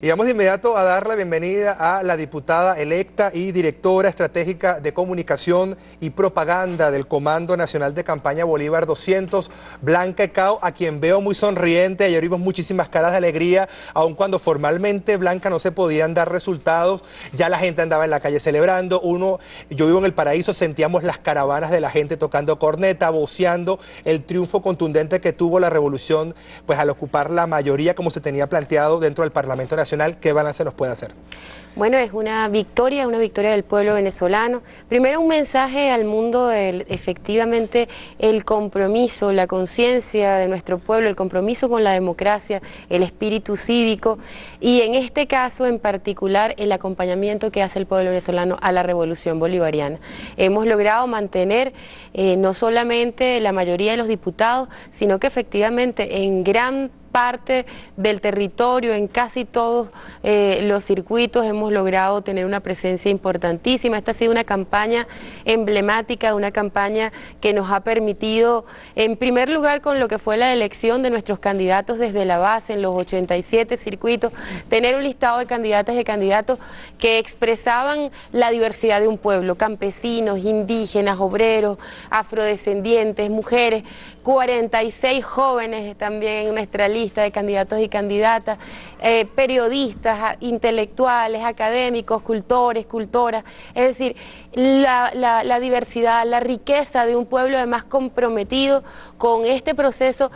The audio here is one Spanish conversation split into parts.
Y vamos de inmediato a dar la bienvenida a la diputada electa y directora estratégica de comunicación y propaganda del Comando Nacional de Campaña Bolívar 200, Blanca Ecao, a quien veo muy sonriente. Ayer vimos muchísimas caras de alegría, aun cuando formalmente, Blanca, no se podían dar resultados. Ya la gente andaba en la calle celebrando. Yo vivo en El Paraíso, sentíamos las caravanas de la gente tocando corneta, voceando el triunfo contundente que tuvo la revolución, pues al ocupar la mayoría como se tenía planteado dentro del Parlamento Nacional. ¿Qué balance nos puede hacer? Bueno, es una victoria del pueblo venezolano. Primero, un mensaje al mundo de efectivamente el compromiso, la conciencia de nuestro pueblo, el compromiso con la democracia, el espíritu cívico y en este caso en particular el acompañamiento que hace el pueblo venezolano a la revolución bolivariana. Hemos logrado mantener no solamente la mayoría de los diputados, sino que efectivamente en gran parte del territorio, en casi todos los circuitos hemos logrado tener una presencia importantísima. Esta ha sido una campaña emblemática, una campaña que nos ha permitido, en primer lugar con lo que fue la elección de nuestros candidatos desde la base en los 87 circuitos, tener un listado de candidatas y candidatos que expresaban la diversidad de un pueblo, campesinos, indígenas, obreros, afrodescendientes, mujeres, 46 jóvenes también en nuestra lista de candidatos y candidatas, periodistas, intelectuales, académicos, cultores, cultoras, es decir, la diversidad, la riqueza de un pueblo además comprometido con este proceso,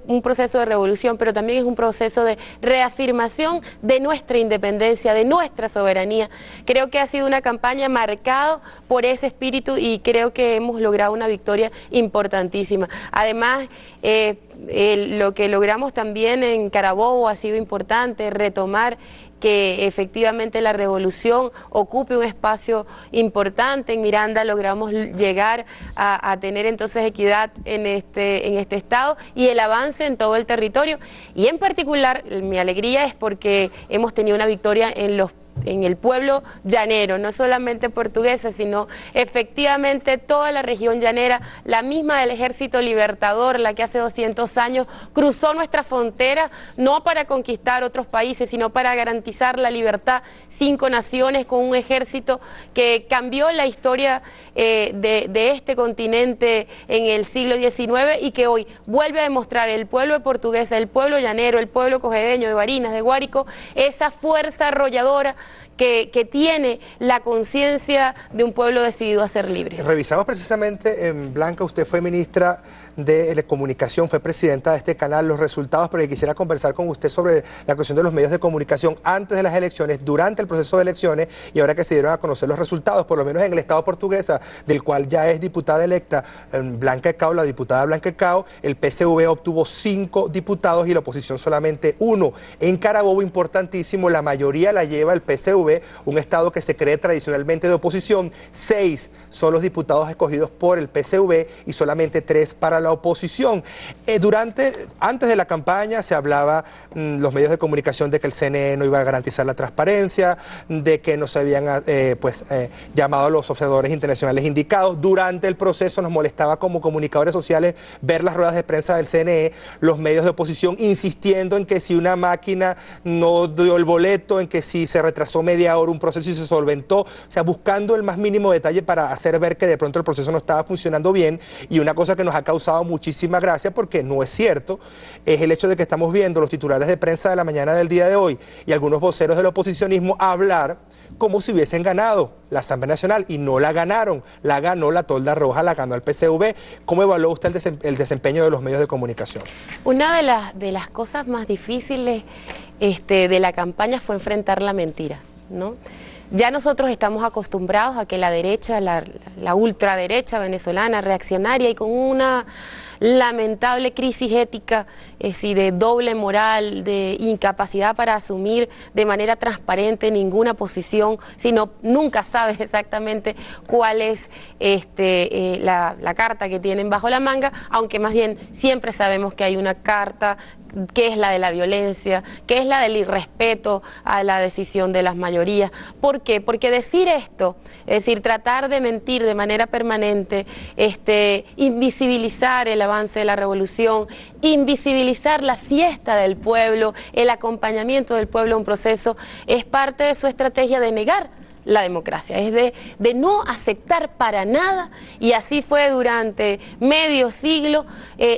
un proceso de revolución, pero también es un proceso de reafirmación de nuestra independencia, de nuestra soberanía. Creo que ha sido una campaña marcada por ese espíritu y creo que hemos logrado una victoria importantísima. Además, lo que logramos también en Carabobo ha sido importante, retomar que efectivamente la revolución ocupe un espacio importante. En Miranda logramos llegar a tener entonces equidad en este estado y el avance en todo el territorio. Y en particular, mi alegría es porque hemos tenido una victoria en el pueblo llanero, no solamente portuguesa, sino efectivamente toda la región llanera, la misma del Ejército Libertador, la que hace 200 años cruzó nuestra frontera, no para conquistar otros países, sino para garantizar la libertad. 5 naciones con un ejército que cambió la historia de este continente en el siglo XIX y que hoy vuelve a demostrar el pueblo portuguesa, el pueblo llanero, el pueblo cojedeño de Barinas, de Guárico, esa fuerza arrolladora que tiene la conciencia de un pueblo decidido a ser libre. Revisamos precisamente, Blanca, usted fue ministra de Comunicación, fue presidenta de este canal, los resultados, pero quisiera conversar con usted sobre la cuestión de los medios de comunicación antes de las elecciones, durante el proceso de elecciones y ahora que se dieron a conocer los resultados, por lo menos en el Estado portuguesa, del cual ya es diputada electa Blanca Ecao, la diputada Blanca Ecao, el PSV obtuvo 5 diputados y la oposición solamente 1. En Carabobo, importantísimo, la mayoría la lleva el PSV, un estado que se cree tradicionalmente de oposición. 6 son los diputados escogidos por el PSV y solamente 3 para la oposición. Antes de la campaña se hablaba los medios de comunicación de que el CNE no iba a garantizar la transparencia, de que no se habían llamado a los observadores internacionales indicados. Durante el proceso nos molestaba como comunicadores sociales ver las ruedas de prensa del CNE, los medios de oposición insistiendo en que si una máquina no dio el boleto, en que si se retrasó media hora un proceso y se solventó, o sea, buscando el más mínimo detalle para hacer ver que de pronto el proceso no estaba funcionando bien. Y una cosa que nos ha causado muchísima gracia, porque no es cierto, es el hecho de que estamos viendo los titulares de prensa de la mañana del día de hoy y algunos voceros del oposicionismo hablar como si hubiesen ganado la Asamblea Nacional y no la ganaron, la ganó la tolda roja, la ganó el PSV. ¿Cómo evaluó usted el desempeño de los medios de comunicación? Una de las cosas más difíciles de la campaña fue enfrentar la mentira, ¿no? Ya nosotros estamos acostumbrados a que la derecha, la ultraderecha venezolana, reaccionaria y con una lamentable crisis ética, de doble moral, de incapacidad para asumir de manera transparente ninguna posición, sino nunca sabes exactamente cuál es la carta que tienen bajo la manga, aunque más bien siempre sabemos que hay una carta que es la de la violencia, que es la del irrespeto a la decisión de las mayorías. ¿Por qué? Porque decir esto, es decir, tratar de mentir de manera permanente, invisibilizar el avance de la revolución, invisibilizar la fiesta del pueblo, el acompañamiento del pueblo a un proceso, es parte de su estrategia de negar la democracia, es de no aceptar para nada, y así fue durante medio siglo,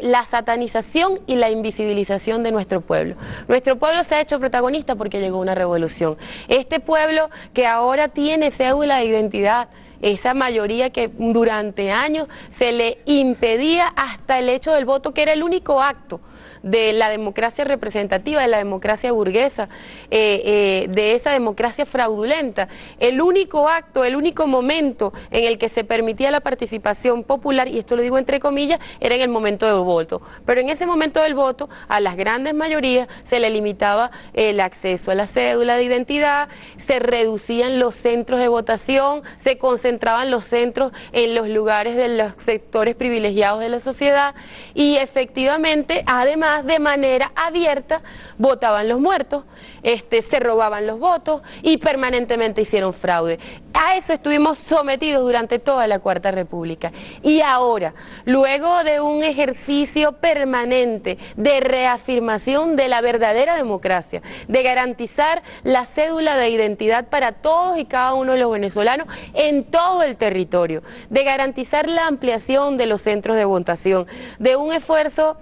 la satanización y la invisibilización de nuestro pueblo. Nuestro pueblo se ha hecho protagonista porque llegó una revolución. Este pueblo que ahora tiene cédula de identidad, esa mayoría que durante años se le impedía hasta el hecho del voto, que era el único acto de la democracia representativa, de la democracia burguesa, de esa democracia fraudulenta. El único acto, el único momento en el que se permitía la participación popular, y esto lo digo entre comillas, era en el momento del voto. Pero en ese momento del voto, a las grandes mayorías se le limitaba el acceso a la cédula de identidad, se reducían los centros de votación, se concentraban los centros en los lugares de los sectores privilegiados de la sociedad, y efectivamente, además, de manera abierta, votaban los muertos, se robaban los votos y permanentemente hicieron fraude. A eso estuvimos sometidos durante toda la Cuarta República. Y ahora, luego de un ejercicio permanente de reafirmación de la verdadera democracia, de garantizar la cédula de identidad para todos y cada uno de los venezolanos en todo el territorio, de garantizar la ampliación de los centros de votación, de un esfuerzo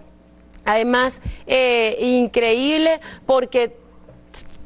además increíble, porque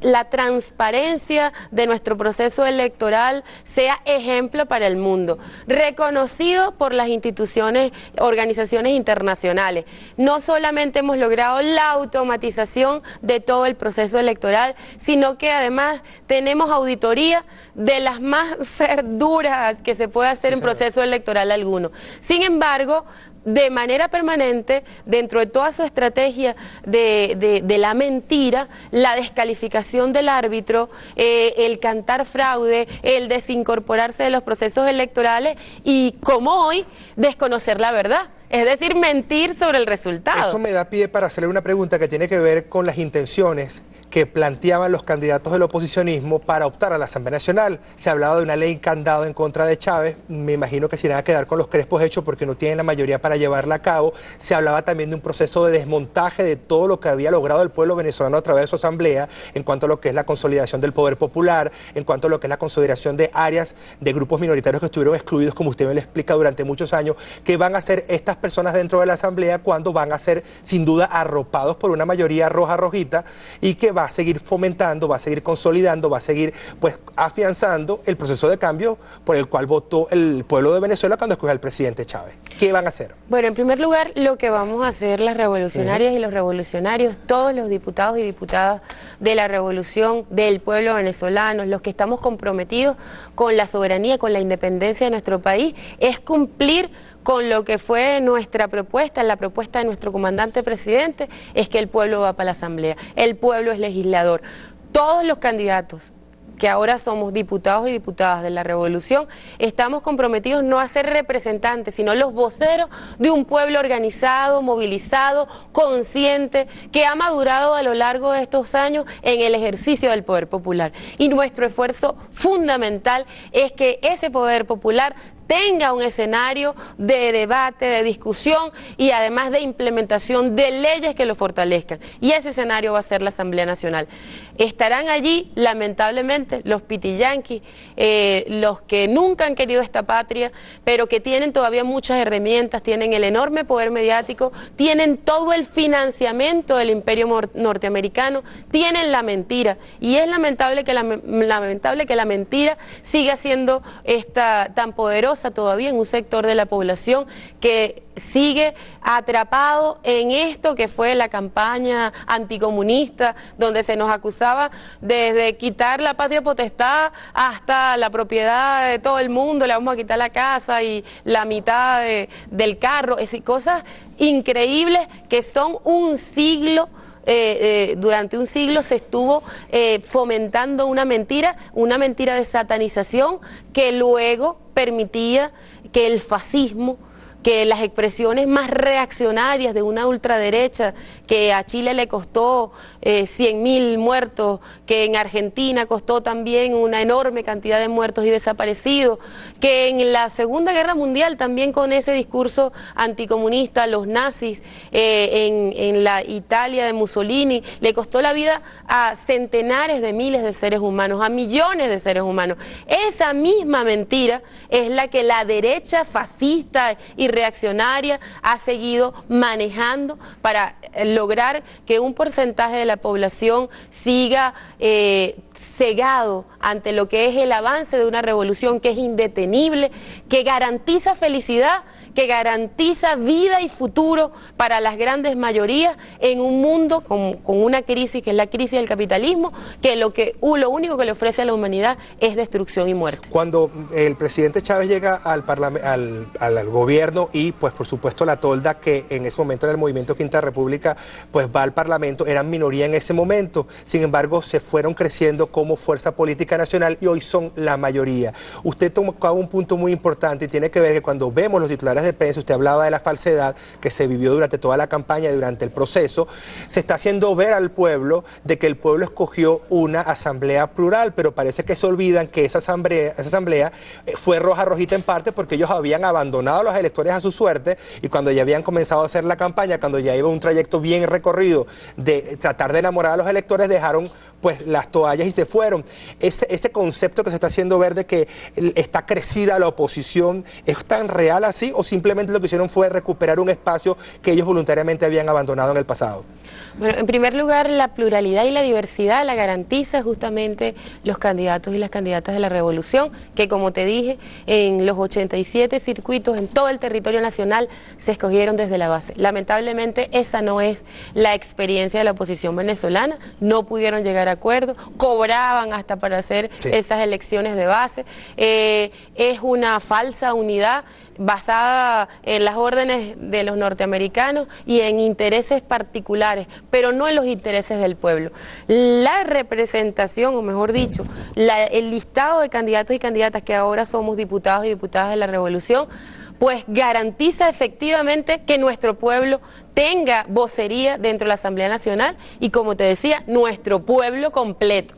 la transparencia de nuestro proceso electoral sea ejemplo para el mundo, reconocido por las instituciones, organizaciones internacionales. No solamente hemos logrado la automatización de todo el proceso electoral, sino que además tenemos auditoría de las más duras que se puede hacer en proceso electoral alguno. Sin embargo, de manera permanente, dentro de toda su estrategia de la mentira, la descalificación del árbitro, el cantar fraude, el desincorporarse de los procesos electorales y, como hoy, desconocer la verdad. Es decir, mentir sobre el resultado. Eso me da pie para hacerle una pregunta que tiene que ver con las intenciones que planteaban los candidatos del oposicionismo para optar a la Asamblea Nacional. Se hablaba de una ley candado en contra de Chávez, me imagino que se irán a quedar con los crespos hechos porque no tienen la mayoría para llevarla a cabo. Se hablaba también de un proceso de desmontaje de todo lo que había logrado el pueblo venezolano a través de su asamblea, en cuanto a lo que es la consolidación del poder popular, en cuanto a lo que es la consolidación de áreas de grupos minoritarios que estuvieron excluidos, como usted me lo explica, durante muchos años. ¿Qué van a hacer estas personas dentro de la asamblea cuando van a ser, sin duda, arropados por una mayoría roja-rojita y que va a seguir fomentando, va a seguir consolidando, va a seguir pues afianzando el proceso de cambio por el cual votó el pueblo de Venezuela cuando escogió al presidente Chávez? ¿Qué van a hacer? Bueno, en primer lugar, lo que vamos a hacer las revolucionarias y los revolucionarios, todos los diputados y diputadas de la revolución del pueblo venezolano, los que estamos comprometidos con la soberanía, con la independencia de nuestro país, es cumplir con lo que fue nuestra propuesta, la propuesta de nuestro comandante presidente, es que el pueblo va para la asamblea, el pueblo es legislador. Todos los candidatos que ahora somos diputados y diputadas de la revolución, estamos comprometidos no a ser representantes, sino los voceros de un pueblo organizado, movilizado, consciente, que ha madurado a lo largo de estos años en el ejercicio del poder popular. Y nuestro esfuerzo fundamental es que ese poder popular tenga un escenario de debate, de discusión y además de implementación de leyes que lo fortalezcan. Y ese escenario va a ser la Asamblea Nacional. Estarán allí, lamentablemente, los pitiyanquis, los que nunca han querido esta patria, pero que tienen todavía muchas herramientas, tienen el enorme poder mediático, tienen todo el financiamiento del imperio norteamericano, tienen la mentira. Y es lamentable que la mentira siga siendo tan poderosa todavía en un sector de la población que sigue atrapado en esto que fue la campaña anticomunista, donde se nos acusaba desde quitar la patria potestad hasta la propiedad de todo el mundo, le vamos a quitar la casa y la mitad del carro, es decir, cosas increíbles que son un siglo. Durante un siglo se estuvo fomentando una mentira de satanización que luego permitía que el fascismo que las expresiones más reaccionarias de una ultraderecha que a Chile le costó 100.000 muertos, que en Argentina costó también una enorme cantidad de muertos y desaparecidos, que en la Segunda Guerra Mundial también con ese discurso anticomunista, los nazis en la Italia de Mussolini, le costó la vida a centenares de miles de seres humanos, a millones de seres humanos. Esa misma mentira es la que la derecha fascista y reaccionaria ha seguido manejando para lograr que un porcentaje de la población siga cegado ante lo que es el avance de una revolución que es indetenible, que garantiza felicidad, que garantiza vida y futuro para las grandes mayorías en un mundo con una crisis que es la crisis del capitalismo, que lo único que le ofrece a la humanidad es destrucción y muerte. Cuando el presidente Chávez llega al gobierno y pues por supuesto la tolda, que en ese momento era el Movimiento Quinta República, pues va al Parlamento, eran minoría en ese momento, sin embargo se fueron creciendo como fuerza política nacional y hoy son la mayoría. Usted tocaba un punto muy importante y tiene que ver que cuando vemos los titulares de prensa, usted hablaba de la falsedad que se vivió durante toda la campaña y durante el proceso, se está haciendo ver al pueblo de que el pueblo escogió una asamblea plural, pero parece que se olvidan que esa asamblea fue rojita en parte porque ellos habían abandonado a los electores a su suerte, y cuando ya habían comenzado a hacer la campaña, cuando ya iba un trayecto bien recorrido de tratar de enamorar a los electores, dejaron pues las toallas y se fueron. Ese concepto que se está haciendo ver de que está crecida la oposición, ¿es tan real así o simplemente lo que hicieron fue recuperar un espacio que ellos voluntariamente habían abandonado en el pasado? Bueno, en primer lugar, la pluralidad y la diversidad la garantiza justamente los candidatos y las candidatas de la revolución, que como te dije, en los 87 circuitos en todo el territorio nacional se escogieron desde la base. Lamentablemente esa no es la experiencia de la oposición venezolana, no pudieron llegar a acuerdo, cobraban hasta para hacer esas elecciones de base, es una falsa unidad basada en las órdenes de los norteamericanos y en intereses particulares, pero no en los intereses del pueblo. La representación, o mejor dicho, el listado de candidatos y candidatas que ahora somos diputados y diputadas de la revolución, pues garantiza efectivamente que nuestro pueblo tenga vocería dentro de la Asamblea Nacional y, como te decía, nuestro pueblo completo.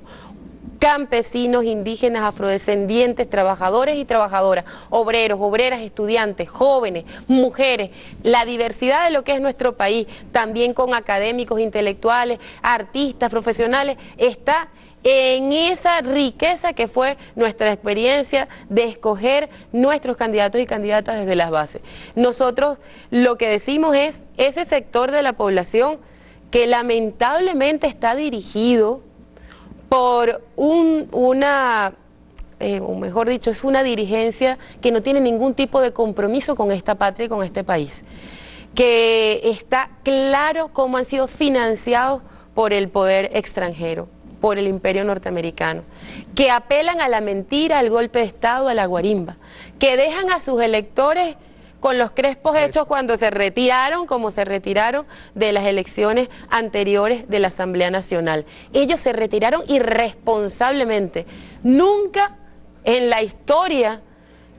Campesinos, indígenas, afrodescendientes, trabajadores y trabajadoras, obreros, obreras, estudiantes, jóvenes, mujeres, la diversidad de lo que es nuestro país, también con académicos, intelectuales, artistas, profesionales, está en esa riqueza que fue nuestra experiencia de escoger nuestros candidatos y candidatas desde las bases. Nosotros lo que decimos es ese sector de la población que lamentablemente está dirigido por mejor dicho, es una dirigencia que no tiene ningún tipo de compromiso con esta patria y con este país, que está claro cómo han sido financiados por el poder extranjero, por el imperio norteamericano, que apelan a la mentira, al golpe de Estado, a la guarimba, que dejan a sus electores con los crespos hechos cuando se retiraron, como se retiraron de las elecciones anteriores de la Asamblea Nacional. Ellos se retiraron irresponsablemente. Nunca en la historia,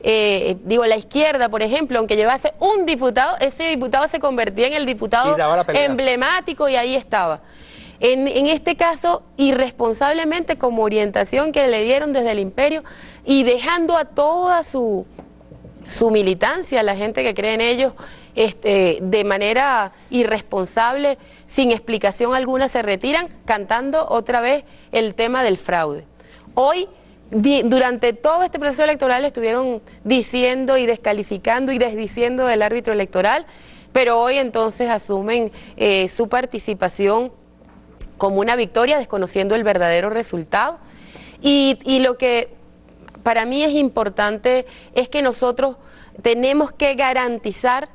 la izquierda, por ejemplo, aunque llevase un diputado, ese diputado se convertía en el diputado emblemático y ahí estaba. En este caso, irresponsablemente, como orientación que le dieron desde el imperio y dejando a toda su militancia, la gente que cree en ellos, de manera irresponsable, sin explicación alguna, se retiran cantando otra vez el tema del fraude. Hoy, durante todo este proceso electoral, estuvieron diciendo y descalificando y desdiciendo del árbitro electoral, pero hoy entonces asumen su participación como una victoria, desconociendo el verdadero resultado. Y lo que para mí es importante es que nosotros tenemos que garantizar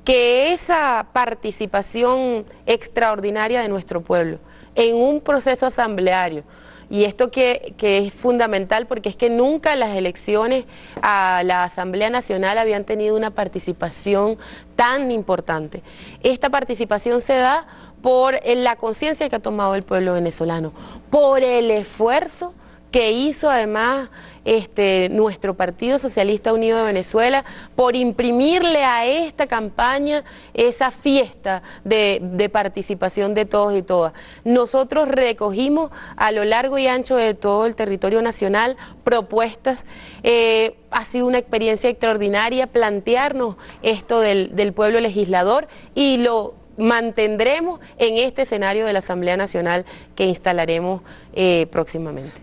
que esa participación extraordinaria de nuestro pueblo en un proceso asambleario, y esto que es fundamental porque es que nunca las elecciones a la Asamblea Nacional habían tenido una participación tan importante. Esta participación se da por la conciencia que ha tomado el pueblo venezolano, por el esfuerzo que hizo además nuestro Partido Socialista Unido de Venezuela por imprimirle a esta campaña esa fiesta de participación de todos y todas. Nosotros recogimos a lo largo y ancho de todo el territorio nacional propuestas. Ha sido una experiencia extraordinaria plantearnos esto del pueblo legislador, y lo mantendremos en este escenario de la Asamblea Nacional que instalaremos próximamente.